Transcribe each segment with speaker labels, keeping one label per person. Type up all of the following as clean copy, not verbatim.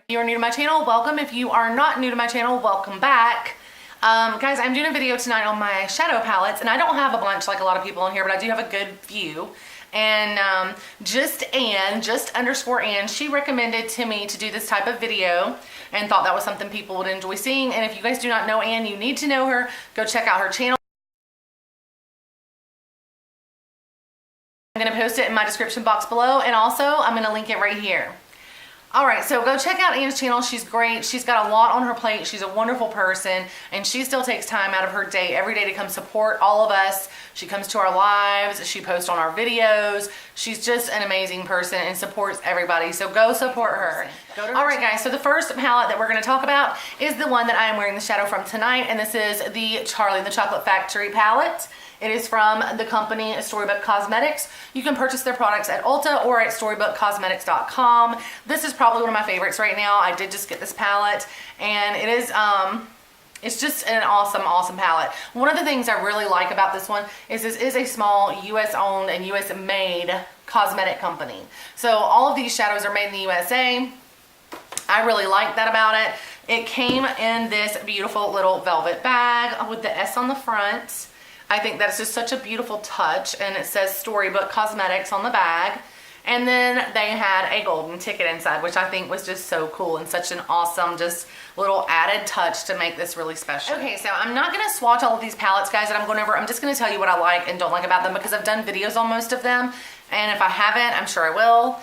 Speaker 1: If you are new to my channel, welcome. If you are not new to my channel, welcome back. Guys, I'm doing a video tonight on my shadow palettes, and I don't have a bunch like a lot of people in here, but I do have a good few. And just underscore Ann, she recommended to me to do this type of video and thought that was something people would enjoy seeing. And if you guys do not know Ann, you need to know her. Go check out her channel. I'm going to post it in my description box below, and also I'm going to link it right here. Alright, so go check out Ann's channel. She's great. She's got a lot on her plate. She's a wonderful person, and she still takes time out of her day every day to come support all of us. She comes to our lives. She posts on our videos. She's just an amazing person and supports everybody, so go support her. Alright guys, so the first palette that we're going to talk about is the one that I am wearing the shadow from tonight, and this is the Charlie and the Chocolate Factory palette. It is from the company Storybook Cosmetics. You can purchase their products at Ulta or at StorybookCosmetics.com. This is probably one of my favorites right now. I did just get this palette, and it is it's just an awesome palette. One of the things I really like about this one is this is a small US owned and US made cosmetic company. So all of these shadows are made in the USA. I really like that about it. It came in this beautiful little velvet bag with the S on the front. I think that's just such a beautiful touch, and it says Storybook Cosmetics on the bag. And then they had a golden ticket inside, which I think was just so cool and such an awesome just little added touch to make this really special. Okay, so I'm not going to swatch all of these palettes, guys, that I'm going over. I'm just going to tell you what I like and don't like about them because I've done videos on most of them, and if I haven't, I'm sure I will.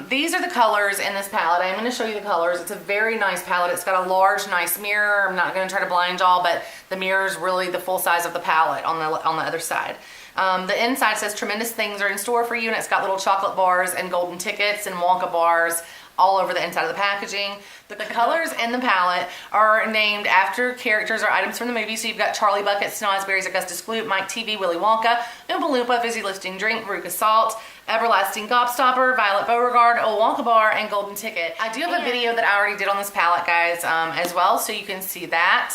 Speaker 1: These are the colors in this palette. I'm going to show you the colors. It's a very nice palette. It's got a large, nice mirror. I'm not going to try to blind y'all, but the mirror is really the full size of the palette on the other side. The inside says tremendous things are in store for you, and it's got little chocolate bars and golden tickets and Wonka bars all over the inside of the packaging. The colors in the palette are named after characters or items from the movie. So you've got Charlie Bucket, Snozberries, Augustus Gloop, Mike TV, Willy Wonka, Oompa Loompa, Fizzy Lifting Drink, Veruca Salt, Everlasting Gobstopper, Violet Beauregard, a Wonka Bar, and Golden Ticket. I do have a video that I already did on this palette, guys, as well, so you can see that.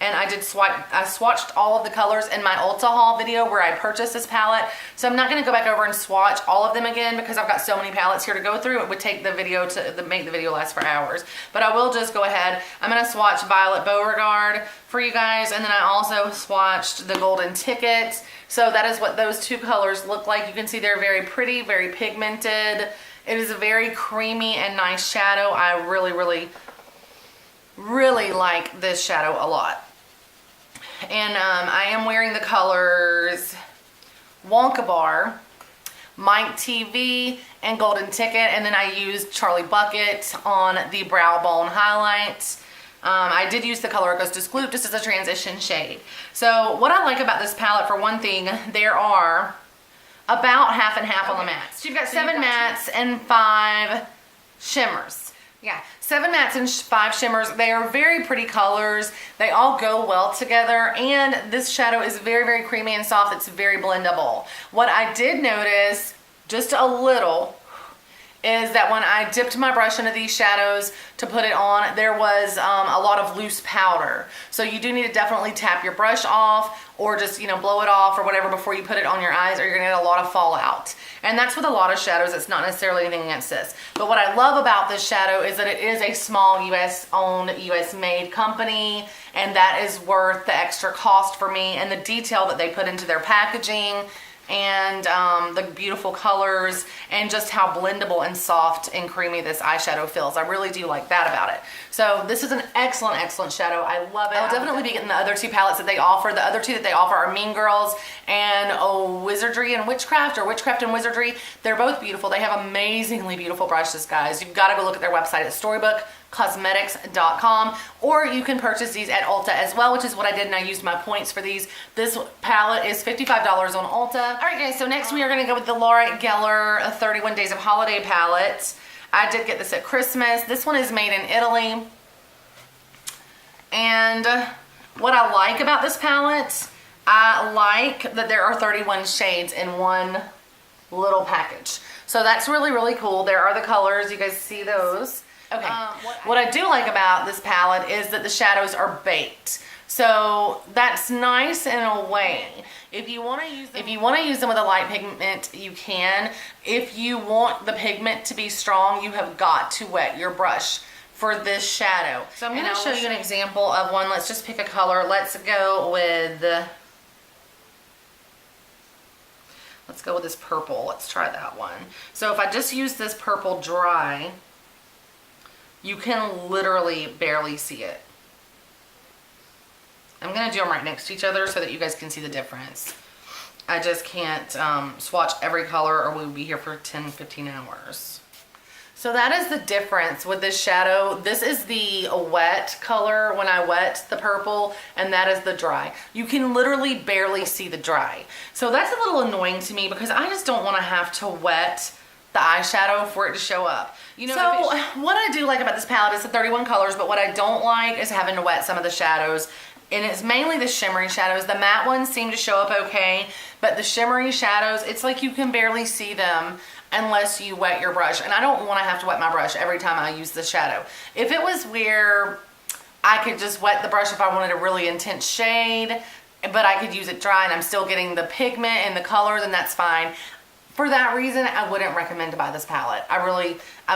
Speaker 1: And I swatched all of the colors in my Ulta haul video where I purchased this palette. So I'm not going to go back over and swatch all of them again because I've got so many palettes here to go through. It would take the video to make the video last for hours. But I will just go ahead. I'm going to swatch Violet Beauregard for you guys. And then I also swatched the Golden Ticket. So that is what those two colors look like. You can see they're very pretty, very pigmented. It is a very creamy and nice shadow. I really like this shadow a lot. And I am wearing the colors Wonka Bar, Mike TV, and Golden Ticket. And then I used Charlie Bucket on the brow bone highlights. I did use the color Augustus Gloop just as a transition shade. So what I like about this palette, for one thing, there are about half and half on the mattes. So you've got 7 mattes and 5 shimmers. Yeah, 7 mattes and 5 shimmers. They are very pretty colors. They all go well together, and this shadow is very creamy and soft. It's very blendable. What I did notice, just a little, is that when I dipped my brush into these shadows to put it on, there was a lot of loose powder. So you do need to definitely tap your brush off, or just, you know, blow it off or whatever before you put it on your eyes, or you're gonna get a lot of fallout. And that's with a lot of shadows. It's not necessarily anything against this. But what I love about this shadow is that it is a small US owned, US made company, and that is worth the extra cost for me, and the detail that they put into their packaging, and the beautiful colors, and just how blendable and soft and creamy this eyeshadow feels. I really do like that about it. So this is an excellent shadow. I love it. I'll definitely be getting the other 2 palettes that they offer. The other 2 that they offer are Mean Girls and Wizardry and Witchcraft, or Witchcraft and Wizardry. They're both beautiful. They have amazingly beautiful brushes, guys. You've got to go look at their website at StorybookCosmetics.com, or you can purchase these at Ulta as well, which is what I did, and I used my points for these. This palette is $55 on Ulta. Alright guys, so next we are going to go with the Lorac Geller 31 Days of Holiday palette. I did get this at Christmas. This one is made in Italy. And what I like about this palette, I like that there are 31 shades in one little package. So that's really, really cool. There are the colors. You guys see those? Okay. What I do like about this palette is that the shadows are baked. So that's nice in a way. If you want to use them with a light pigment, you can. If you want the pigment to be strong, you have got to wet your brush for this shadow. So I'm going to show you an example of one. Let's just pick a color. Let's go with this purple. Let's try that one. So if I just use this purple dry, you can literally barely see it. I'm going to do them right next to each other so that you guys can see the difference. I just can't swatch every color or we would be here for 10-15 hours. So that is the difference with this shadow. This is the wet color when I wet the purple, and that is the dry. You can literally barely see the dry. So that's a little annoying to me because I just don't want to have to wet the eyeshadow for it to show up. You know, so what I do like about this palette is the 31 colors, but what I don't like is having to wet some of the shadows. And it's mainly the shimmery shadows. The matte ones seem to show up okay, but the shimmery shadows, it's like you can barely see them unless you wet your brush. And I don't want to have to wet my brush every time I use the shadow. If it was where I could just wet the brush if I wanted a really intense shade, but I could use it dry and I'm still getting the pigment and the color, then that's fine. For that reason, I wouldn't recommend to buy this palette. I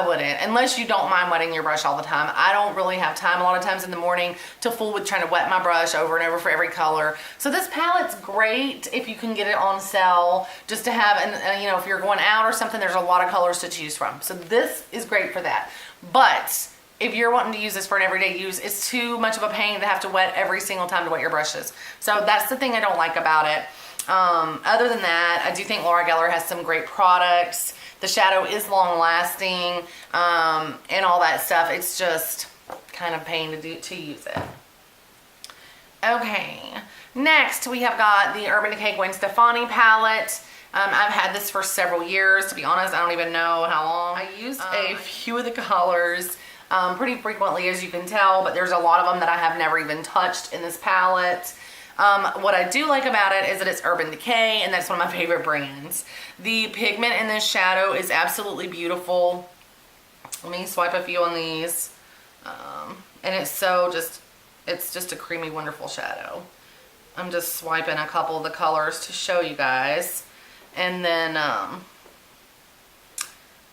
Speaker 1: wouldn't. Unless you don't mind wetting your brush all the time. I don't really have time a lot of times in the morning to fool with trying to wet my brush over and over for every color. So this palette's great if you can get it on sale just to have, and you know, if you're going out or something, there's a lot of colors to choose from. So this is great for that. But if you're wanting to use this for an everyday use, it's too much of a pain to have to wet every single time to wet your brushes. So that's the thing I don't like about it. Other than that, I do think Lorac Geller has some great products. The shadow is long lasting, and all that stuff. It's just kind of pain to use it. Okay, next we have got the Urban Decay Gwen Stefani palette. I've had this for several years. To be honest, I don't even know how long. I used a few of the colors pretty frequently, as you can tell, but there's a lot of them that I have never even touched in this palette. What I do like about it is that it's Urban Decay, and that's one of my favorite brands. The pigment in this shadow is absolutely beautiful. Let me swipe a few on these. And it's just a creamy, wonderful shadow. I'm just swiping a couple of the colors to show you guys. And then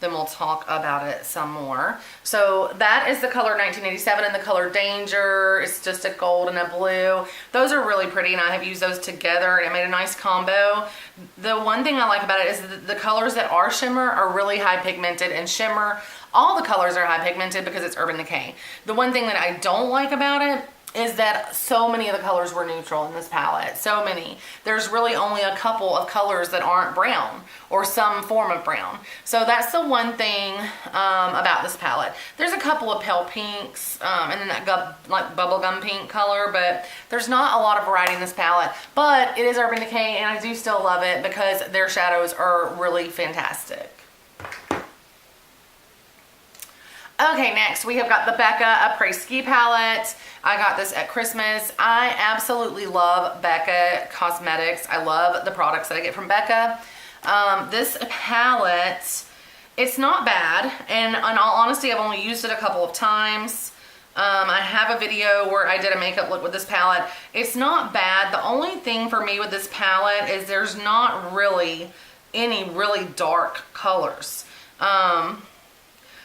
Speaker 1: we'll talk about it some more. So that is the color 1987 and the color Danger. It's just a gold and a blue. Those are really pretty, and I have used those together and it made a nice combo. The one thing I like about it is that the colors that are shimmer are really high pigmented, and shimmer, all the colors are high pigmented because it's Urban Decay. The one thing that I don't like about it is that so many of the colors were neutral in this palette. So many. There's really only a couple of colors that aren't brown or some form of brown. So that's the one thing about this palette. There's a couple of pale pinks and then that like bubblegum pink color, but there's not a lot of variety in this palette. But it is Urban Decay, and I do still love it because their shadows are really fantastic. Okay, next we have got the Becca Après Ski palette. I got this at Christmas. I absolutely love Becca Cosmetics. I love the products that I get from Becca. This palette, it's not bad, and in all honesty, I've only used it a couple of times. I have a video where I did a makeup look with this palette. It's not bad. The only thing for me with this palette is there's not really any really dark colors.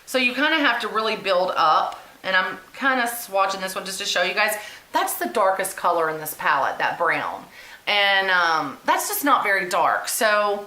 Speaker 1: So you kind of have to really build up, and I'm kind of swatching this one just to show you guys. That's the darkest color in this palette, that brown. And that's just not very dark. So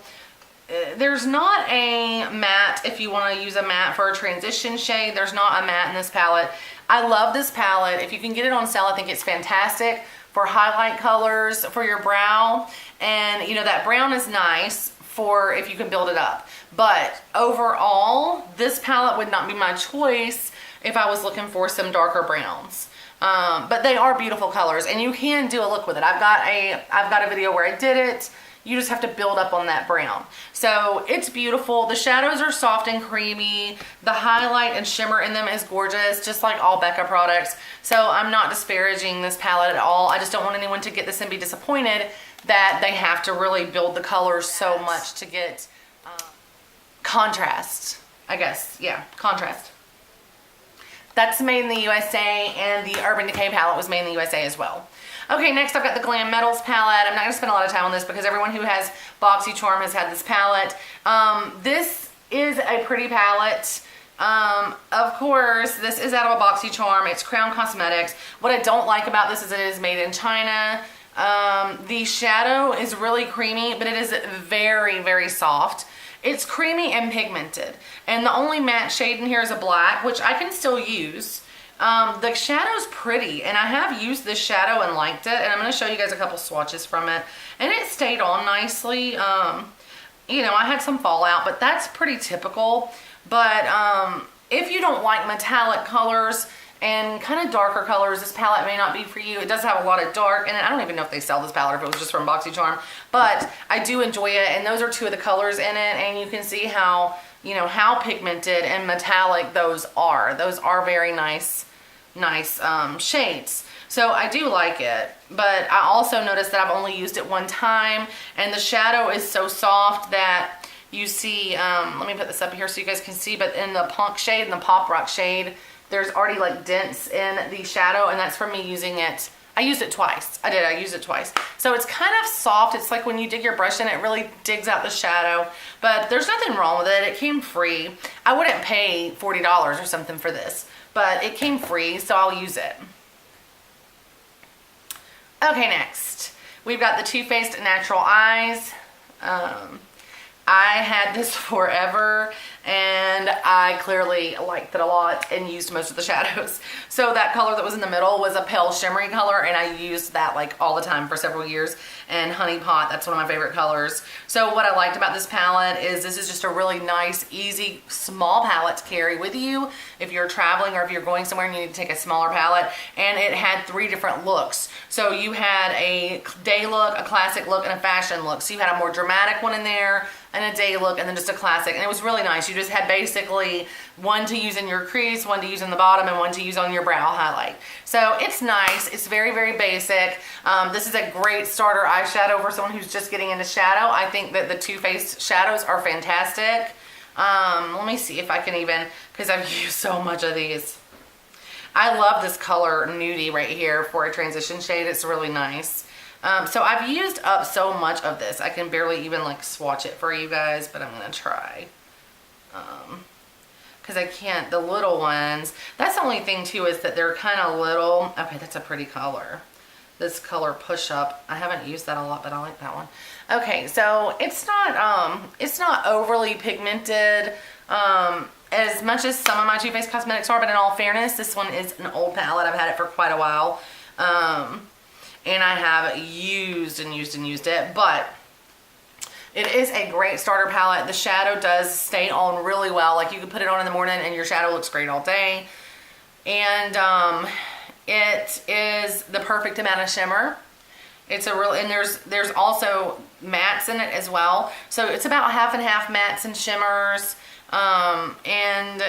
Speaker 1: there's not a matte, if you want to use a matte for a transition shade, there's not a matte in this palette. I love this palette. If you can get it on sale, I think it's fantastic for highlight colors for your brow. And you know, that brown is nice for if you can build it up. But overall, this palette would not be my choice if I was looking for some darker browns. But they are beautiful colors, and you can do a look with it. I've got a video where I did it. You just have to build up on that brown. So it's beautiful. The shadows are soft and creamy. The highlight and shimmer in them is gorgeous, just like all Becca products. So I'm not disparaging this palette at all. I just don't want anyone to get this and be disappointed that they have to really build the colors so much to get contrast, I guess. Yeah, contrast. That's made in the USA, and the Urban Decay palette was made in the USA as well. Okay, next I've got the Glam Metals palette. I'm not going to spend a lot of time on this because everyone who has BoxyCharm has had this palette. This is a pretty palette. Of course, this is out of a BoxyCharm. It's Crown Cosmetics. What I don't like about this is it is made in China. The shadow is really creamy, but it is very, very soft. It's creamy and pigmented. And the only matte shade in here is a black, which I can still use. The shadow's pretty, and I have used this shadow and liked it, and I'm going to show you guys a couple swatches from it, and it stayed on nicely. You know, I had some fallout, but that's pretty typical. But if you don't like metallic colors and kind of darker colors, this palette may not be for you. It does have a lot of dark, and I don't even know if they sell this palette, if it was just from BoxyCharm, but I do enjoy it, and those are two of the colors in it, and you can see how, you know, how pigmented and metallic those are. Those are very nice shades. So I do like it, but I also noticed that I've only used it one time, and the shadow is so soft that you see, let me put this up here so you guys can see, but in the Punk shade and the Pop Rock shade, there's already like dents in the shadow, and that's from me using it. I used it twice. I used it twice. So it's kind of soft. It's like when you dig your brush in, it really digs out the shadow, but there's nothing wrong with it. It came free. I wouldn't pay $40 or something for this, but it came free, so I'll use it. Okay, next. We've got the Too Faced Natural Eyes. I had this forever, and I clearly liked it a lot and used most of the shadows. So that color that was in the middle was a pale shimmery color, and I used that like all the time for several years. And Honey Pot, that's one of my favorite colors. So what I liked about this palette is this is just a really nice, easy, small palette to carry with you if you're traveling or if you're going somewhere and you need to take a smaller palette. And it had 3 different looks. So you had a day look, a classic look, and a fashion look. So you had a more dramatic one in there, and a day look, and then just a classic, and it was really nice. You just had basically one to use in your crease, one to use in the bottom, and one to use on your brow highlight. So it's nice. It's very, very basic. This is a great starter eyeshadow for someone who's just getting into shadow. I think that the Too Faced shadows are fantastic. Let me see if I can even, because I've used so much of these. I love this color nudie right here for a transition shade. It's really nice. So I've used up so much of this. I can barely even like swatch it for you guys, but I'm going to try. Because I can't, the little ones. That's the only thing too, is that they're kind of little. Okay, that's a pretty color. This color Push Up. I haven't used that a lot, but I like that one. Okay, so it's not overly pigmented as much as some of my Too Faced cosmetics are, but in all fairness, this one is an old palette. I've had it for quite a while. And I have used it, but it is a great starter palette. The shadow does stay on really well. Like, you can put it on in the morning and your shadow looks great all day. And it is the perfect amount of shimmer. It's a real, and there's also mattes in it as well. So it's about half and half mattes and shimmers. And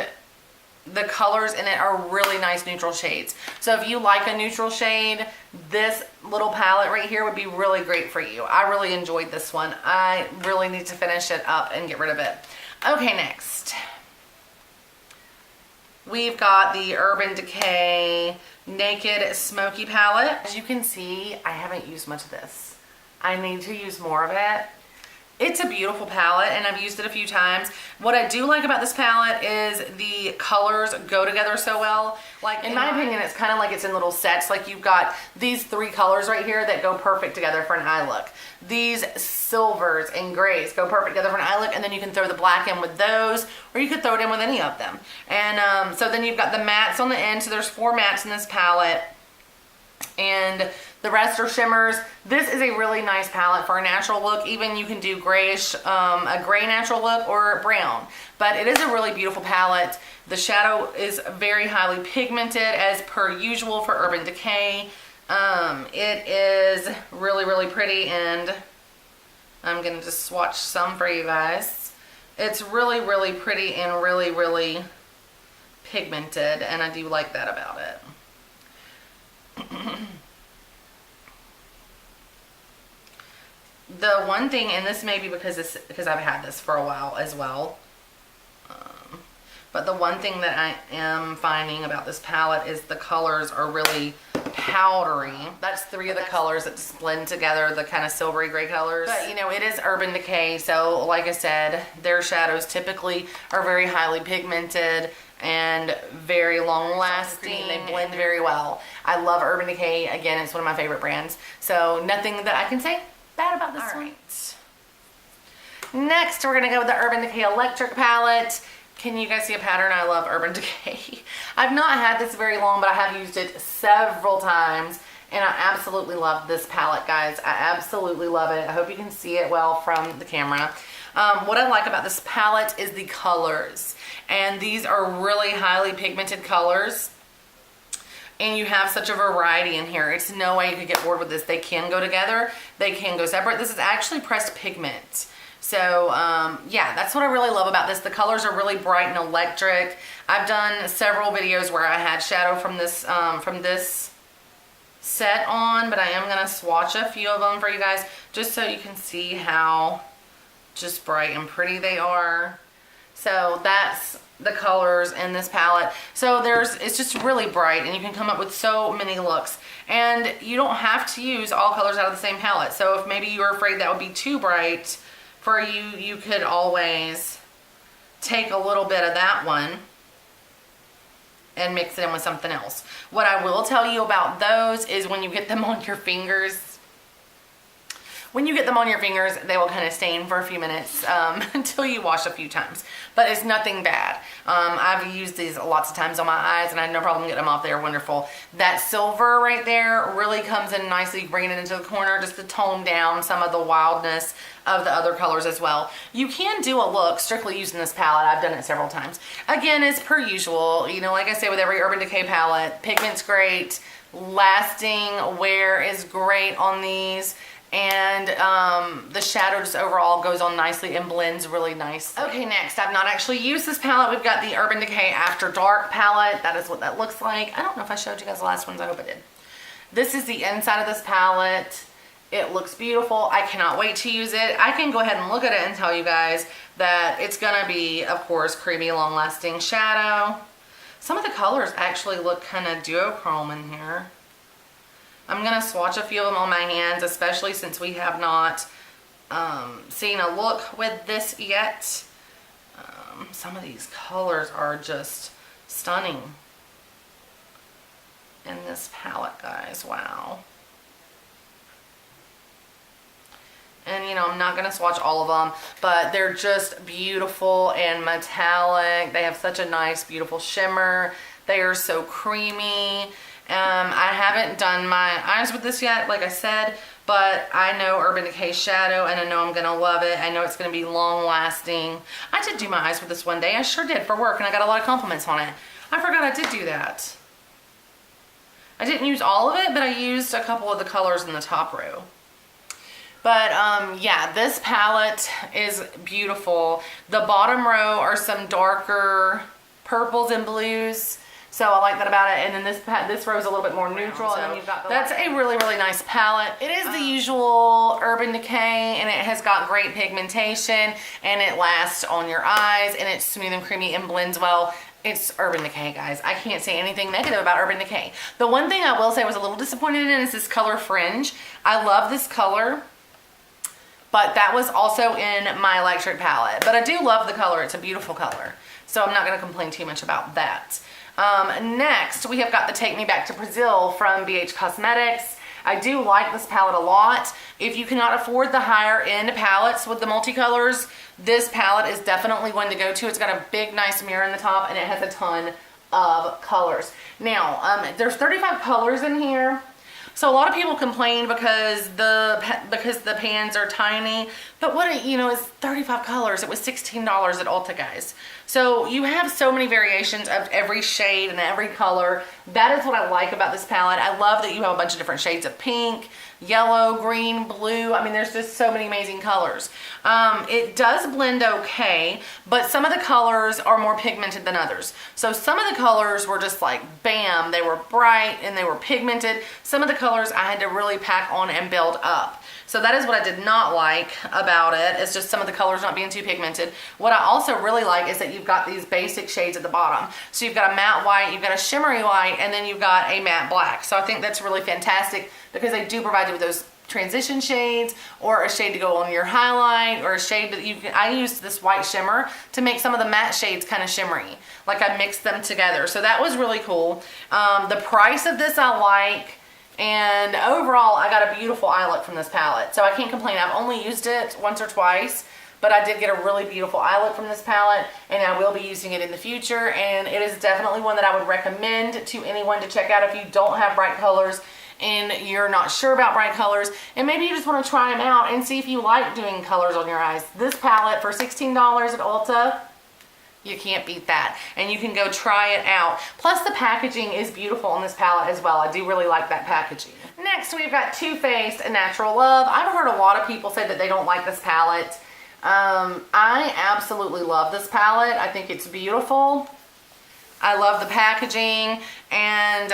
Speaker 1: the colors in it are really nice neutral shades. So if you like a neutral shade, this little palette right here would be really great for you. I really enjoyed this one. I really need to finish it up and get rid of it. Okay, next. We've got the Urban Decay Naked Smoky palette. As you can see, I haven't used much of this. I need to use more of it. It's a beautiful palette, and I've used it a few times. What I do like about this palette is the colors go together so well. Like, in my opinion, it's kind of like it's in little sets. Like, you've got these 3 colors right here that go perfect together for an eye look. These silvers and grays go perfect together for an eye look, and then you can throw the black in with those, or you could throw it in with any of them. And so then you've got the mattes on the end. So there's 4 mattes in this palette, and the rest are shimmers. This is a really nice palette for a natural look. Even you can do grayish, a gray natural look, or brown. But it is a really beautiful palette. The shadow is very highly pigmented as per usual for Urban Decay. It is really, really pretty, and I'm going to just swatch some for you guys. It's really, really pretty and really, really pigmented, and I do like that about it. The one thing, and this may be because I've had this for a while as well, but the one thing that I am finding about this palette is the colors are really powdery. That's three of the colors that just blend together, the kind of silvery gray colors. But you know, it is Urban Decay, so like I said, their shadows typically are very highly pigmented and very long lasting. They blend very well. I love Urban Decay. Again, it's one of my favorite brands. So nothing that I can say bad about this one. Next, we're gonna go with the Urban Decay Electric palette. Can you guys see a pattern? I love Urban Decay. I've not had this very long, but I have used it several times, and I absolutely love this palette, guys. I absolutely love it. I hope you can see it well from the camera. What I like about this palette is the colors, and these are really highly pigmented colors, and you have such a variety in here. It's no way you could get bored with this. They can go together. They can go separate. This is actually pressed pigment. So, yeah, that's what I really love about this. The colors are really bright and electric. I've done several videos where I had shadow from this set on, but I am going to swatch a few of them for you guys just so you can see how just bright and pretty they are. So that's the colors in this palette. So it's just really bright, and you can come up with so many looks. And you don't have to use all colors out of the same palette. So if maybe you're afraid that would be too bright for you, you could always take a little bit of that one and mix it in with something else. What I will tell you about those is when you get them on your fingers, they will kind of stain for a few minutes until you wash a few times. But it's nothing bad. I've used these lots of times on my eyes, and I had no problem getting them off. They are wonderful. That silver right there really comes in nicely, bringing it into the corner just to tone down some of the wildness of the other colors as well. You can do a look strictly using this palette. I've done it several times. Again, as per usual, you know, like I say with every Urban Decay palette, pigment's great, lasting wear is great on these, and the shadow just overall goes on nicely and blends really nicely. Okay, next, I've not actually used this palette. We've got the Urban Decay Afterdark palette. That is what that looks like. I don't know if I showed you guys the last ones. I hope I did. This is the inside of this palette. It looks beautiful. I cannot wait to use it. I can go ahead and look at it and tell you guys that it's gonna be, of course, creamy, long-lasting shadow. Some of the colors actually look kind of duochrome in here. I'm gonna swatch a few of them on my hands, especially since we have not seen a look with this yet. Some of these colors are just stunning in this palette, guys. Wow. And you know, I'm not gonna swatch all of them, but they're just beautiful and metallic. They have such a nice, beautiful shimmer. They are so creamy. I haven't done my eyes with this yet, like I said, but I know Urban Decay shadow, and I know I'm gonna love it. I know it's gonna be long lasting. I did do my eyes with this one day. I sure did, for work, and I got a lot of compliments on it. I forgot I did do that. I didn't use all of it, but I used a couple of the colors in the top row. But yeah, this palette is beautiful. The bottom row are some darker purples and blues, so I like that about it. And then this row is a little bit more neutral. And then you've got that's a really, really nice palette. It is the usual Urban Decay, and it has got great pigmentation, and it lasts on your eyes, and it's smooth and creamy and blends well. It's Urban Decay, guys. I can't say anything negative about Urban Decay. The one thing I will say I was a little disappointed in is this color Fringe. I love this color, but that was also in my electric palette. But I do love the color. It's a beautiful color. So I'm not going to complain too much about that. Next, we have got the Take Me Back to Brazil from BH Cosmetics. I do like this palette a lot. If you cannot afford the higher end palettes with the multicolors, this palette is definitely one to go to. It's got a big, nice mirror in the top, and it has a ton of colors. Now, there's 35 colors in here. So a lot of people complain because the pans are tiny, but what, you know, is 35 colors. It was $16 at Ulta, guys. So you have so many variations of every shade and every color. That is what I like about this palette. I love that you have a bunch of different shades of pink, yellow, green, blue. I mean, there's just so many amazing colors. It does blend okay, but some of the colors are more pigmented than others. So some of the colors were just like, bam, they were bright and they were pigmented. Some of the colors I had to really pack on and build up. So that is what I did not like about it. It's just some of the colors not being too pigmented. What I also really like is that you've got these basic shades at the bottom. So you've got a matte white, you've got a shimmery white, and then you've got a matte black. So I think that's really fantastic because they do provide you with those transition shades or a shade to go on your highlight or a shade that you can. I used this white shimmer to make some of the matte shades kind of shimmery. Like I mixed them together. So that was really cool. The price of this I like. And overall, I got a beautiful eye look from this palette. So I can't complain. I've only used it once or twice, but I did get a really beautiful eye look from this palette, and I will be using it in the future. And it is definitely one that I would recommend to anyone to check out if you don't have bright colors and you're not sure about bright colors, and maybe you just want to try them out and see if you like doing colors on your eyes. This palette for $16 at Ulta, you can't beat that. And you can go try it out. Plus the packaging is beautiful on this palette as well. I do really like that packaging. Next we've got Too Faced Natural Love. I've heard a lot of people say that they don't like this palette. I absolutely love this palette. I think it's beautiful. I love the packaging, and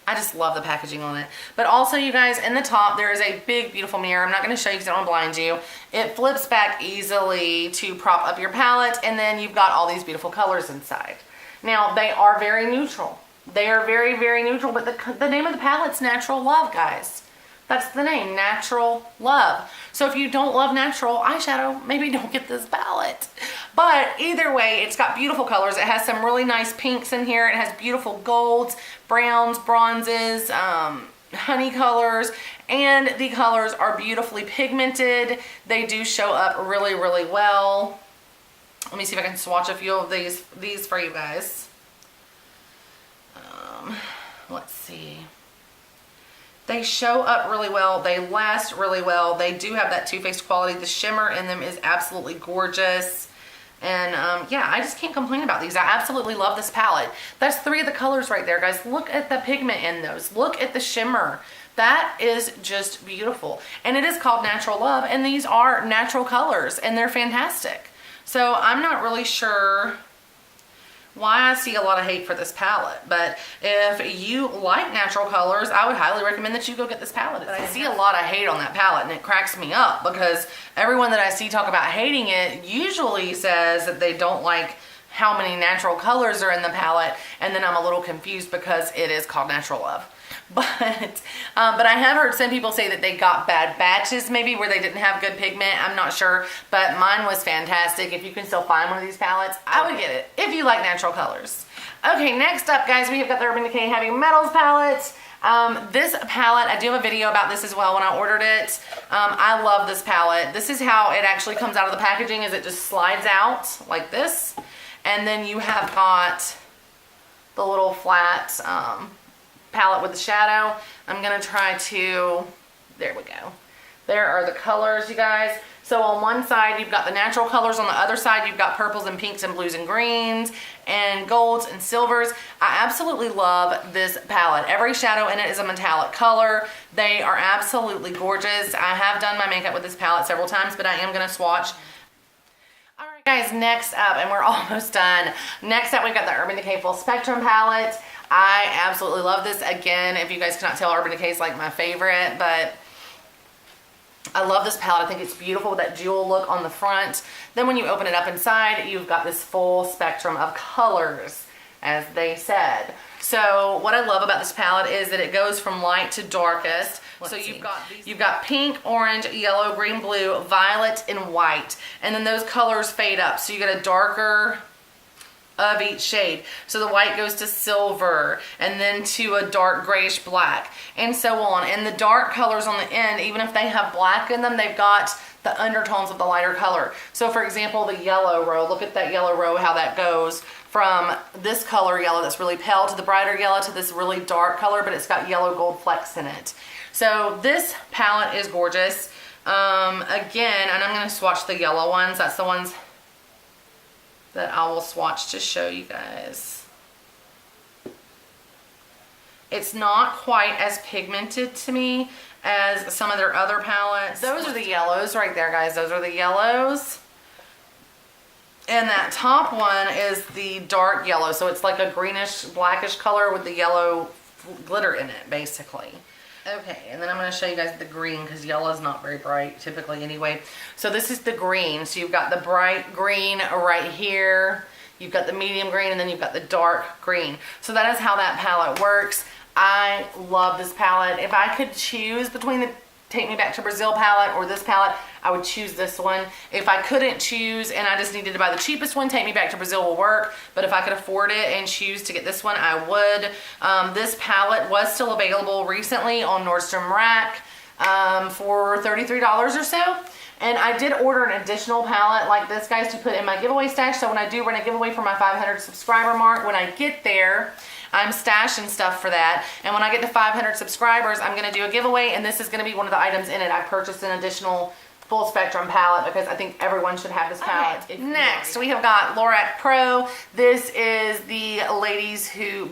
Speaker 1: I just love the packaging on it. But also, you guys, in the top, there is a big, beautiful mirror. I'm not going to show you because I don't want to blind you. It flips back easily to prop up your palette, and then you've got all these beautiful colors inside. Now, they are very neutral. They are very, very neutral, but the name of the palette's Natural Love, guys. That's the name, Natural Love. So if you don't love natural eyeshadow, maybe don't get this palette. But either way, it's got beautiful colors. It has some really nice pinks in here. It has beautiful golds, browns, bronzes, honey colors, and the colors are beautifully pigmented. They do show up really, really well. Let me see if I can swatch a few of these for you guys. Let's see. They show up really well. They last really well. They do have that Too Faced quality. The shimmer in them is absolutely gorgeous. And yeah, I just can't complain about these. I absolutely love this palette. That's 3 of the colors right there, guys. Look at the pigment in those. Look at the shimmer. That is just beautiful. And it is called Natural Love, and these are natural colors, and they're fantastic. So I'm not really sure why I see a lot of hate for this palette, but if you like natural colors, I would highly recommend that you go get this palette. But I see a lot of hate on that palette, and it cracks me up because everyone that I see talk about hating it usually says that they don't like how many natural colors are in the palette, and then I'm a little confused because it is called Natural Love. But I have heard some people say that they got bad batches maybe where they didn't have good pigment. I'm not sure, but mine was fantastic. If you can still find one of these palettes, I would get it if you like natural colors. Okay, next up, guys, we have got the Urban Decay Heavy Metals palette. This palette, I do have a video about this as well when I ordered it. I love this palette. This is how it actually comes out of the packaging, is it just slides out like this. And then you have got the little flat palette with the shadow. I'm gonna try to, there we go. There are the colors, you guys. So on one side, you've got the natural colors. On the other side, you've got purples and pinks and blues and greens and golds and silvers. I absolutely love this palette. Every shadow in it is a metallic color. They are absolutely gorgeous. I have done my makeup with this palette several times, but I am gonna swatch. All right, guys, next up, and we're almost done. Next up, we've got the Urban Decay Full Spectrum palette. I absolutely love this. Again, if you guys cannot tell, Urban Decay is like my favorite, but I love this palette. I think it's beautiful with that jewel look on the front. Then when you open it up inside, you've got this full spectrum of colors, as they said. So what I love about this palette is that it goes from light to darkest. So you've got pink, orange, yellow, green, blue, violet, and white. And then those colors fade up. So you get a darker of each shade. So the white goes to silver, and then to a dark grayish black, and so on. And the dark colors on the end, even if they have black in them, they've got the undertones of the lighter color. So for example, the yellow row, look at that yellow row, how that goes from this color yellow that's really pale to the brighter yellow to this really dark color, but it's got yellow gold flecks in it. So this palette is gorgeous. Again, and I'm going to swatch the yellow ones. That's the ones that I will swatch to show you guys. It's not quite as pigmented to me as some of their other palettes. Those are the yellows right there, guys. Those are the yellows. And that top one is the dark yellow. So it's like a greenish, blackish color with the yellow glitter in it, basically. Okay, and then I'm going to show you guys the green because yellow is not very bright typically anyway. So this is the green. So you've got the bright green right here. You've got the medium green, and then you've got the dark green. So that is how that palette works. I love this palette. If I could choose between the Take Me Back to Brazil palette or this palette, I would choose this one. If I couldn't choose and I just needed to buy the cheapest one, Take Me Back to Brazil will work. But if I could afford it and choose to get this one, I would. This palette was still available recently on Nordstrom Rack for $33 or so. And I did order an additional palette like this, guys, to put in my giveaway stash. So when I do run a giveaway for my 500 subscriber mark, when I get there, I'm stashing stuff for that. And when I get to 500 subscribers, I'm going to do a giveaway. And this is going to be one of the items in it. I purchased an additional full spectrum palette because I think everyone should have this palette. Okay. Next, we have got Lorac Pro. This is the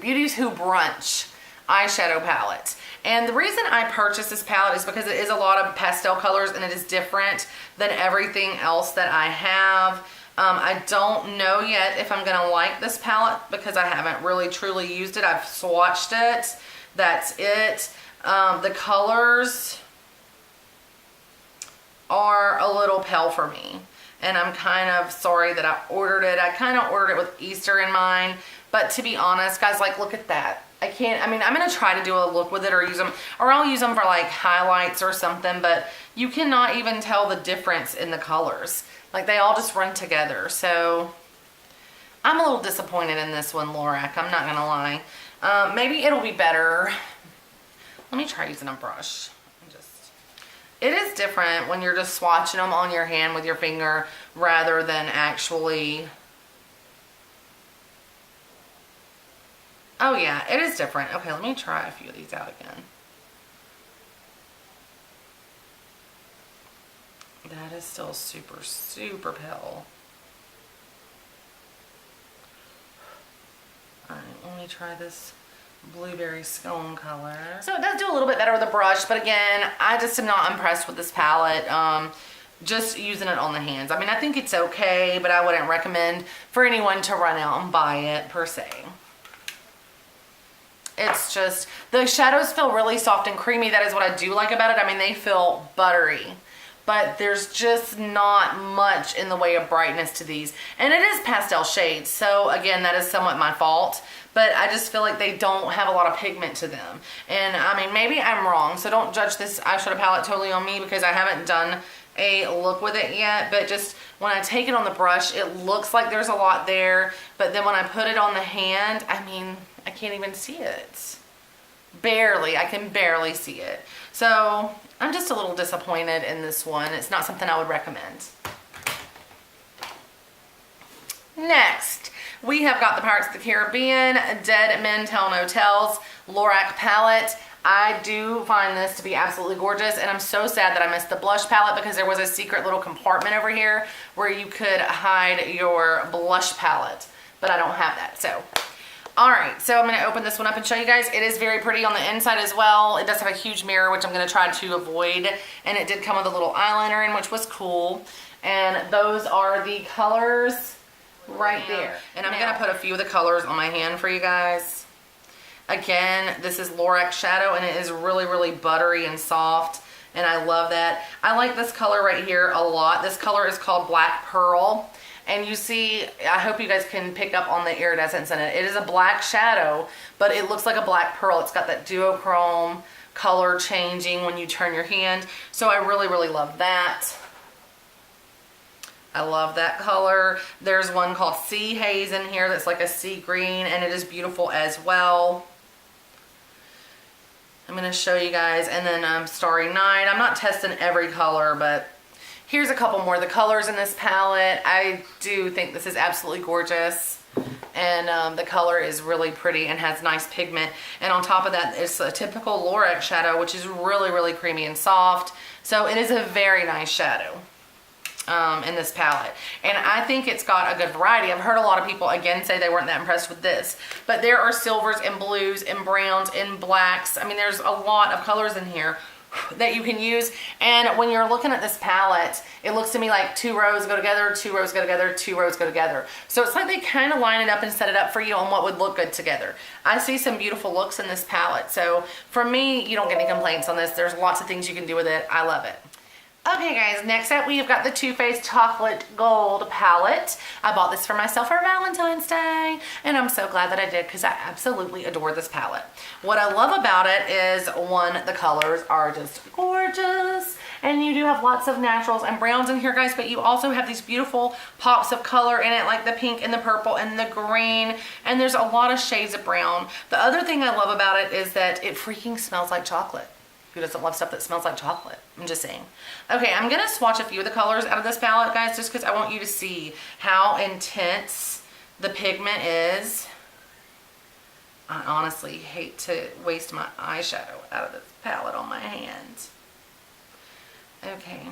Speaker 1: Beauties Who Brunch eyeshadow palette. And the reason I purchased this palette is because it is a lot of pastel colors and it is different than everything else that I have. I don't know yet if I'm gonna like this palette because I haven't really truly used it. I've swatched it. That's it. The colors are a little pale for me. And I'm kind of sorry that I ordered it. I kind of ordered it with Easter in mind. But to be honest, guys, like, look at that. I'm going to try to do a look with it or use them, or I'll use them for like highlights or something, but you cannot even tell the difference in the colors. Like, they all just run together. So I'm a little disappointed in this one, Lorac. I'm not going to lie. Maybe it'll be better. Let me try using a brush. It is different when you're just swatching them on your hand with your finger rather than actually... Oh yeah, it is different. Okay, let me try a few of these out again. That is still super, super pale. Alright, let me try this blueberry scone color. So it does do a little bit better with a brush, but again, I just am not impressed with this palette. Just using it on the hands. I think it's okay, but I wouldn't recommend for anyone to run out and buy it per se. It's just, the shadows feel really soft and creamy. That is what I do like about it. They feel buttery, but there's just not much in the way of brightness to these. And it is pastel shades, so again, that is somewhat my fault, but I just feel like they don't have a lot of pigment to them. And maybe I'm wrong, so don't judge this eyeshadow palette totally on me because I haven't done a look with it yet, but just when I take it on the brush, it looks like there's a lot there, but then when I put it on the hand, I can't even see it. Barely. I can barely see it. So I'm just a little disappointed in this one. It's not something I would recommend. Next, we have got the Pirates of the Caribbean Dead Men Tell No Tales Lorac palette. I do find this to be absolutely gorgeous, and I'm so sad that I missed the blush palette because there was a secret little compartment over here where you could hide your blush palette, but I don't have that. So alright, so I'm going to open this one up and show you guys. It is very pretty on the inside as well. It does have a huge mirror, which I'm going to try to avoid. And it did come with a little eyeliner in, which was cool. And those are the colors right there. And I'm going to put a few of the colors on my hand for you guys. Again, this is Lorac Shadow, and it is really, really buttery and soft. And I love that. I like this color right here a lot. This color is called Black Pearl. And you see, I hope you guys can pick up on the iridescence in it. It is a black shadow, but it looks like a black pearl. It's got that duochrome color changing when you turn your hand. So I really, really love that. I love that color. There's one called Sea Haze in here that's like a sea green, and it is beautiful as well. I'm going to show you guys. And then Starry Night. I'm not testing every color, but here's a couple more of the colors in this palette. I do think this is absolutely gorgeous. And the color is really pretty and has nice pigment. And on top of that, it's a typical Lorac shadow, which is really, really creamy and soft. So it is a very nice shadow. in this palette. And I think it's got a good variety. I've heard a lot of people, again, say they weren't that impressed with this. But there are silvers and blues and browns and blacks. I mean, there's a lot of colors in here that you can use. And when you're looking at this palette, it looks to me like 2 rows go together, 2 rows go together, 2 rows go together. So it's like they kind of line it up and set it up for you on what would look good together. I see some beautiful looks in this palette. So for me, you don't get any complaints on this. There's lots of things you can do with it. I love it. Okay guys, next up we've got the Too Faced Chocolate Gold palette. I bought this for myself for Valentine's Day, and I'm so glad that I did because I absolutely adore this palette. What I love about it is, one, the colors are just gorgeous, and you do have lots of naturals and browns in here, guys, but you also have these beautiful pops of color in it, like the pink and the purple and the green, and there's a lot of shades of brown. The other thing I love about it is that it freaking smells like chocolate. Who doesn't love stuff that smells like chocolate? I'm just saying. Okay, I'm gonna swatch a few of the colors out of this palette, guys, just because I want you to see how intense the pigment is. I honestly hate to waste my eyeshadow out of this palette on my hands. Okay.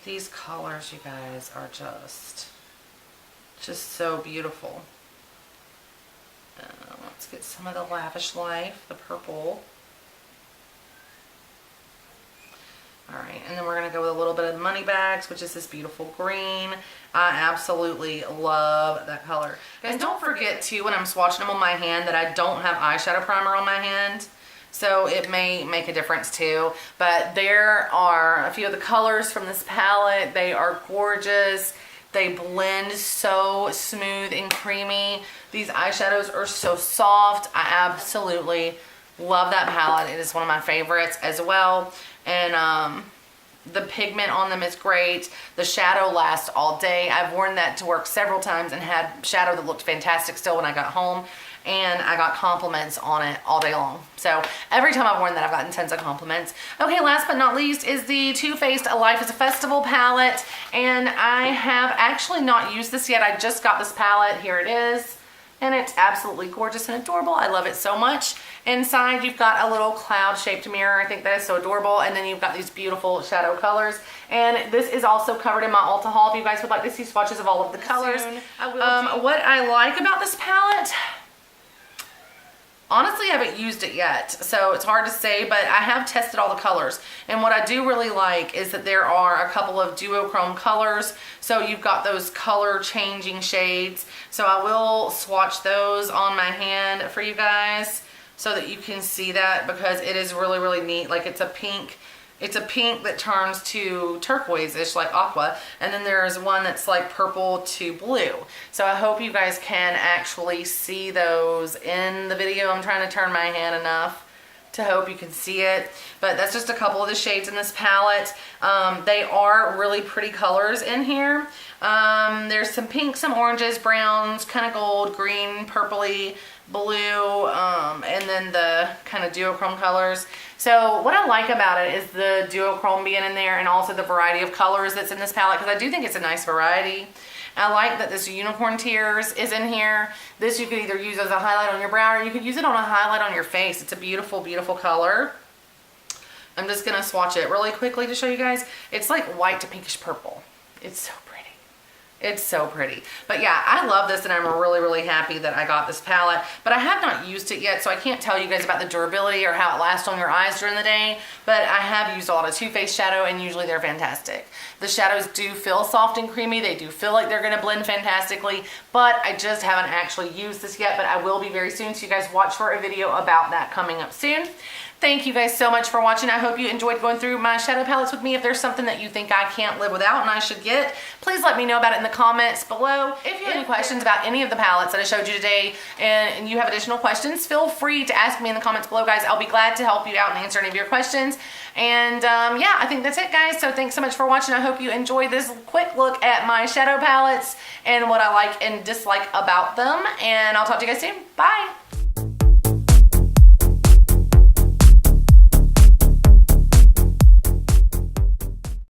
Speaker 1: These colors, you guys, are just so beautiful. Let's get some of the Lavish Life, the purple. All right, and then we're gonna go with a little bit of Money Bags, which is this beautiful green. I absolutely love that color. And don't forget too, when I'm swatching them on my hand, that I don't have eyeshadow primer on my hand. So it may make a difference too. But there are a few of the colors from this palette. They are gorgeous. They blend so smooth and creamy. These eyeshadows are so soft. I absolutely love that palette. It is one of my favorites as well. And the pigment on them is great. The shadow lasts all day. I've worn that to work several times and had shadow that looked fantastic still when I got home. And I got compliments on it all day long. So every time I've worn that, I've gotten tons of compliments. Okay, last but not least is the Too Faced Life is a Festival palette. And I have actually not used this yet. I just got this palette. Here it is. And it's absolutely gorgeous and adorable. I love it so much. Inside, you've got a little cloud-shaped mirror. I think that is so adorable. And then you've got these beautiful shadow colors. And this is also covered in my Ulta haul. If you guys would like to see swatches of all of the colors. What I like about this palette, honestly, I haven't used it yet, so it's hard to say, but I have tested all the colors. And what I do really like is that there are a couple of duochrome colors. So you've got those color changing shades. So I will swatch those on my hand for you guys so that you can see that, because it is really, really neat. Like it's a pink that turns to turquoise-ish, like aqua, and then there's one that's like purple to blue. So I hope you guys can actually see those in the video. I'm trying to turn my hand enough to hope you can see it, but that's just a couple of the shades in this palette. They are really pretty colors in here. There's some pinks, some oranges, browns, kind of gold, green, purpley, blue, and then the kind of duochrome colors. So what I like about it is the duochrome being in there, and also the variety of colors that's in this palette, because I do think it's a nice variety. I like that this Unicorn Tears is in here. This you could either use as a highlight on your brow, or you could use it on a highlight on your face. It's a beautiful, beautiful color. I'm just gonna swatch it really quickly to show you guys. It's like white to pinkish purple. It's so pretty. It's so pretty. But yeah, I love this, and I'm really, really happy that I got this palette. But I have not used it yet, so I can't tell you guys about the durability or how it lasts on your eyes during the day. But I have used a lot of Too Faced shadow, and usually they're fantastic. The shadows do feel soft and creamy. They do feel like they're going to blend fantastically. But I just haven't actually used this yet, but I will be very soon. So you guys watch for a video about that coming up soon. Thank you guys so much for watching. I hope you enjoyed going through my shadow palettes with me. If there's something that you think I can't live without and I should get, please let me know about it in the comments below. If you have any questions about any of the palettes that I showed you today, and you have additional questions, feel free to ask me in the comments below, guys. I'll be glad to help you out and answer any of your questions. And yeah, I think that's it, guys. So thanks so much for watching. I hope you enjoyed this quick look at my shadow palettes and what I like and dislike about them. And I'll talk to you guys soon. Bye.